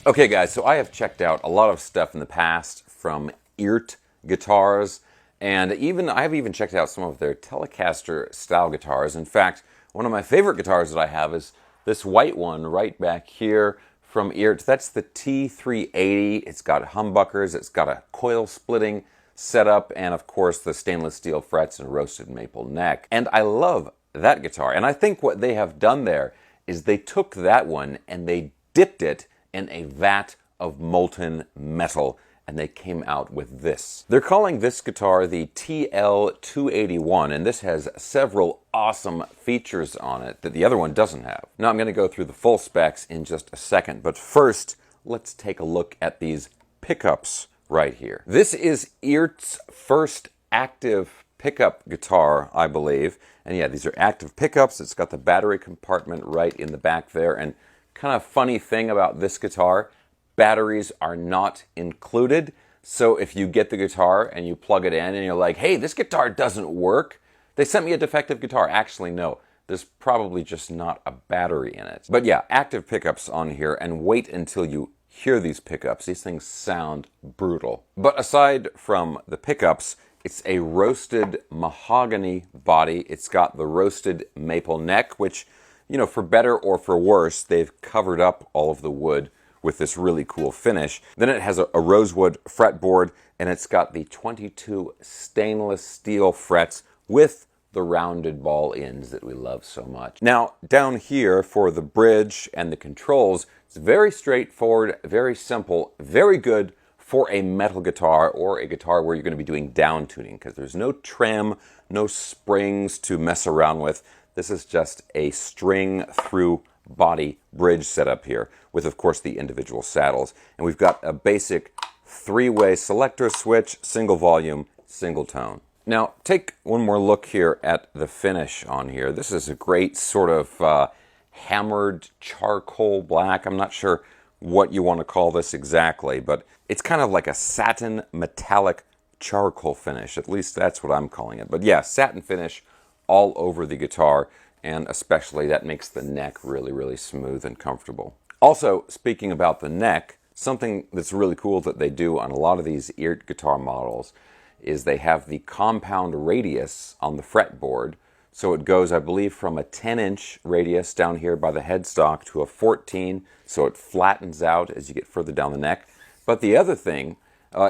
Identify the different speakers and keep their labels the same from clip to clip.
Speaker 1: Okay guys, so I have checked out a lot of stuff in the past from Eert guitars, and I have even checked out some of their Telecaster style guitars. In fact, one of my favorite guitars that I have is this white one right back here from Eert. That's the T380. It's got humbuckers, it's got a coil splitting setup, and of course the stainless steel frets and roasted maple neck. And I love that guitar, and I think what they have done there is they took that one and they dipped it in a vat of molten metal, and they came out with this. They're calling this guitar the TL281, and this has several awesome features on it that the other one doesn't have. Now I'm going to go through the full specs in just a second, but first let's take a look at these pickups right here. This is Eert's first active pickup guitar, I believe. And yeah, these are active pickups. It's got the battery compartment right in the back there. And kind of funny thing about this guitar, batteries are not included. So if you get the guitar and you plug it in and you're like, hey, this guitar doesn't work, they sent me a defective guitar. Actually, no, there's probably just not a battery in it. But yeah, active pickups on here, and wait until you hear these pickups. These things sound brutal. But aside from the pickups, it's a roasted mahogany body. It's got the roasted maple neck, which, you know, for better or for worse, they've covered up all of the wood with this really cool finish. Then it has a rosewood fretboard, and it's got the 22 stainless steel frets with the rounded ball ends that we love so much. Now, down here for the bridge and the controls, it's very straightforward, very simple, very good for a metal guitar or a guitar where you're going to be doing down tuning, because there's no trim, no springs to mess around with. This is just a string through body bridge setup here with, of course, the individual saddles. And we've got a basic three-way selector switch, single volume, single tone. Now, take one more look here at the finish on here. This is a great sort of hammered charcoal black. I'm not sure what you want to call this exactly, but it's kind of like a satin metallic charcoal finish. At least that's what I'm calling it. But yeah, satin finish all over the guitar, and especially that makes the neck really, really smooth and comfortable. Also, speaking about the neck, something that's really cool that they do on a lot of these Eert guitar models is they have the compound radius on the fretboard. So it goes, I believe, from a 10-inch radius down here by the headstock to a 14, so it flattens out as you get further down the neck. But the other thing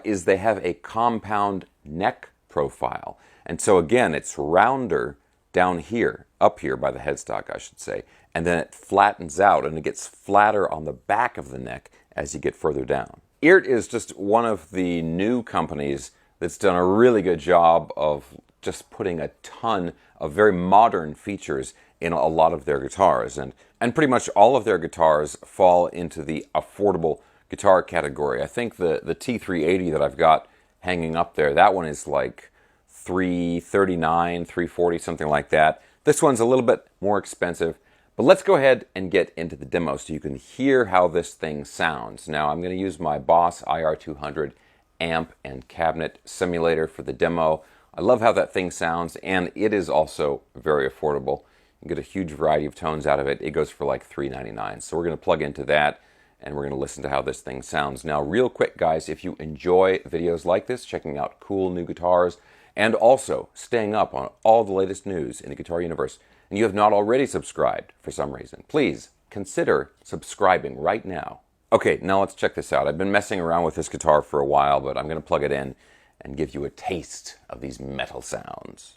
Speaker 1: is they have a compound neck profile. And so again, it's rounder down here, up here by the headstock, I should say, and then it flattens out and it gets flatter on the back of the neck as you get further down. Eert is just one of the new companies that's done a really good job of just putting a ton of very modern features in a lot of their guitars. And pretty much all of their guitars fall into the affordable guitar category. I think the T380 that I've got hanging up there, that one is like $339, $340, something like that. This one's a little bit more expensive. But let's go ahead and get into the demo so you can hear how this thing sounds. Now I'm going to use my Boss IR200 amp and cabinet simulator for the demo. I love how that thing sounds, and it is also very affordable. You get a huge variety of tones out of it. It goes for like $3.99. So we're going to plug into that, and we're going to listen to how this thing sounds. Now, real quick, guys, if you enjoy videos like this, checking out cool new guitars, and also staying up on all the latest news in the guitar universe, and you have not already subscribed for some reason, please consider subscribing right now. Okay, now let's check this out. I've been messing around with this guitar for a while, but I'm going to plug it in and give you a taste of these metal sounds.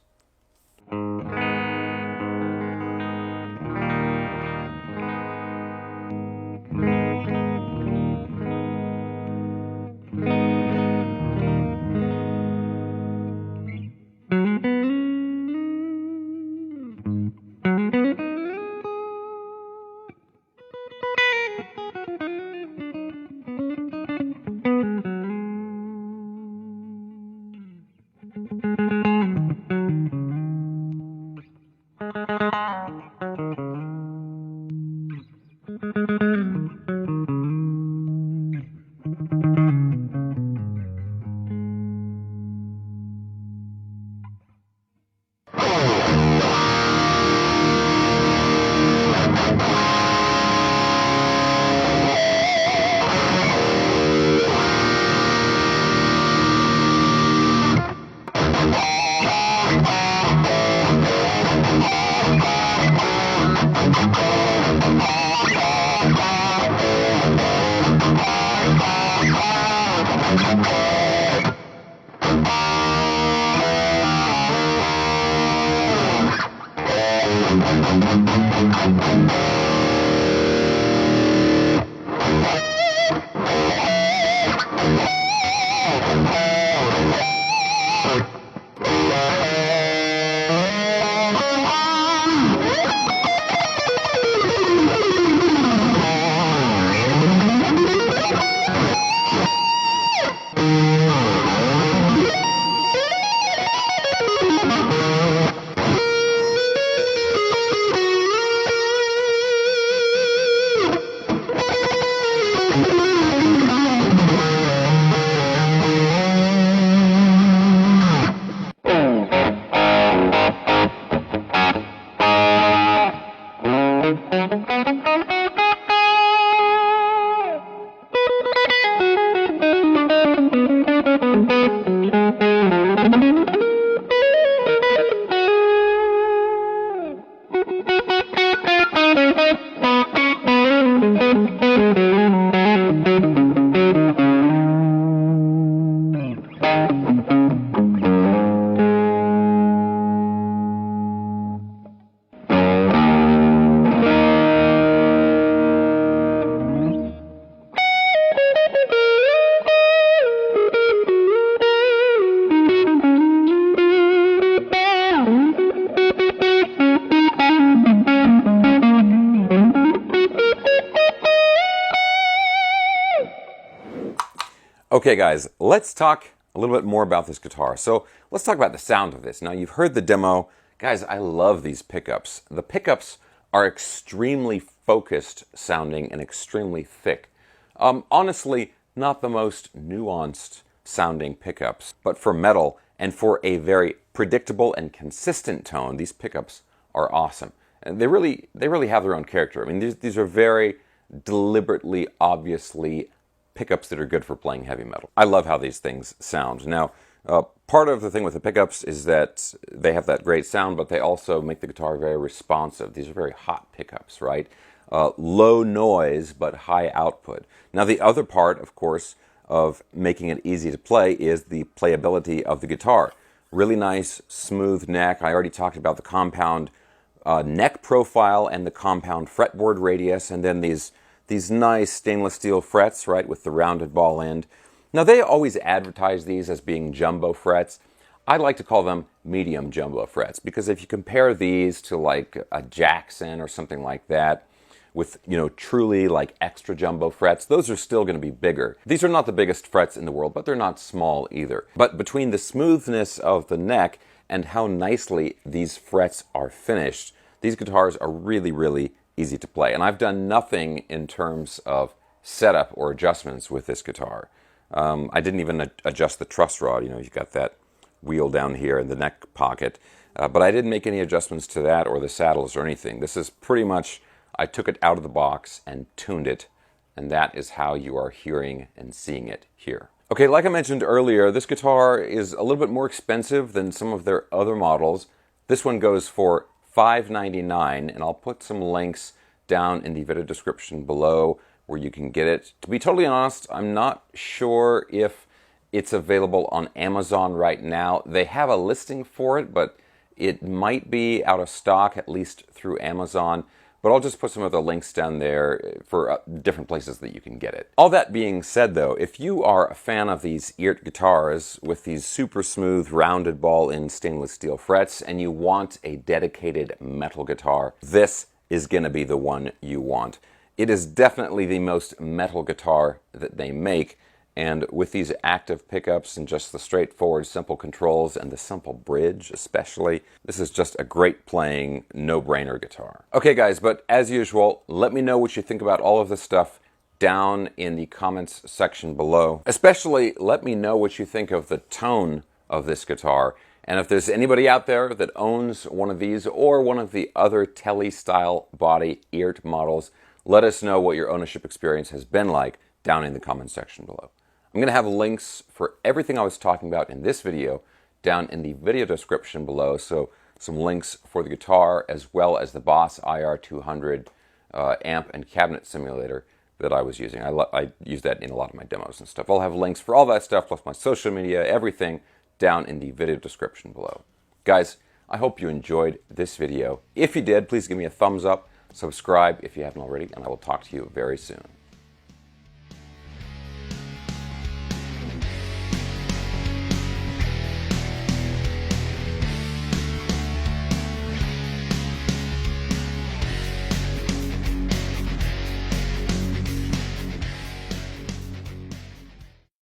Speaker 1: Okay guys, let's talk a little bit more about this guitar. So let's talk about the sound of this. Now you've heard the demo. Guys, I love these pickups. The pickups are extremely focused sounding and extremely thick. Honestly, not the most nuanced sounding pickups, but for metal and for a very predictable and consistent tone, these pickups are awesome. And they really have their own character. I mean, these are very deliberately, obviously pickups that are good for playing heavy metal. I love how these things sound. Now, part of the thing with the pickups is that they have that great sound, but they also make the guitar very responsive. These are very hot pickups, right? Low noise, but high output. Now, the other part, of course, of making it easy to play is the playability of the guitar. Really nice, smooth neck. I already talked about the compound neck profile and the compound fretboard radius, and then these nice stainless steel frets, right, with the rounded ball end. Now, they always advertise these as being jumbo frets. I like to call them medium jumbo frets, because if you compare these to like a Jackson or something like that, with, you know, truly like extra jumbo frets, those are still going to be bigger. These are not the biggest frets in the world, but they're not small either. But between the smoothness of the neck and how nicely these frets are finished, these guitars are really easy to play. And I've done nothing in terms of setup or adjustments with this guitar. I didn't even adjust the truss rod. You know, you've got that wheel down here in the neck pocket. But I didn't make any adjustments to that or the saddles or anything. This is pretty much, I took it out of the box and tuned it. And that is how you are hearing and seeing it here. Okay, like I mentioned earlier, this guitar is a little bit more expensive than some of their other models. This one goes for $599, and I'll put some links down in the video description below where you can get it. To be totally honest, I'm not sure if it's available on Amazon right now. They have a listing for it, but it might be out of stock, at least through Amazon. But I'll just put some of the links down there for different places that you can get it. All that being said, though, if you are a fan of these Eert guitars with these super smooth rounded ball in stainless steel frets and you want a dedicated metal guitar, this is going to be the one you want. It is definitely the most metal guitar that they make. And with these active pickups and just the straightforward simple controls and the simple bridge especially, this is just a great playing, no-brainer guitar. Okay guys, but as usual, let me know what you think about all of this stuff down in the comments section below. Especially let me know what you think of the tone of this guitar. And if there's anybody out there that owns one of these or one of the other Tele-style body Eert models, let us know what your ownership experience has been like down in the comments section below. I'm going to have links for everything I was talking about in this video down in the video description below. So some links for the guitar as well as the Boss IR200 amp and cabinet simulator that I was using. I use that in a lot of my demos and stuff. I'll have links for all that stuff plus my social media, everything down in the video description below. Guys, I hope you enjoyed this video. If you did, please give me a thumbs up, subscribe if you haven't already, and I will talk to you very soon.